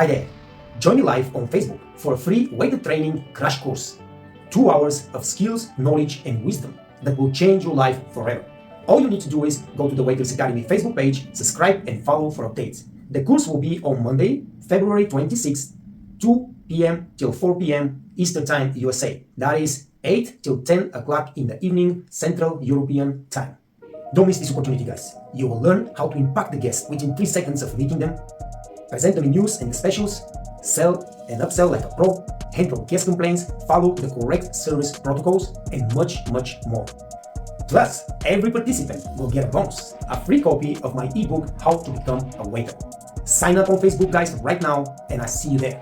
Hi there. Join me live on Facebook for a free waiter training crash course. 2 hours of skills, knowledge, and wisdom that will change your life forever. All you need to do is go to the Waiters Academy Facebook page, subscribe, and follow for updates. The course will be on Monday, February 26th, 2 p.m. till 4 p.m. Eastern Time, USA. That is 8 till 10 o'clock in the evening, Central European Time. Don't miss this opportunity, guys. You will learn how to impact the guests within 3 seconds of meeting them, present them in news and specials, sell and upsell like a pro, handle guest complaints, follow the correct service protocols, and much, much more. Plus, every participant will get a bonus, a free copy of my ebook, How to Become a Waiter. Sign up on Facebook, guys, right now, and I see you there.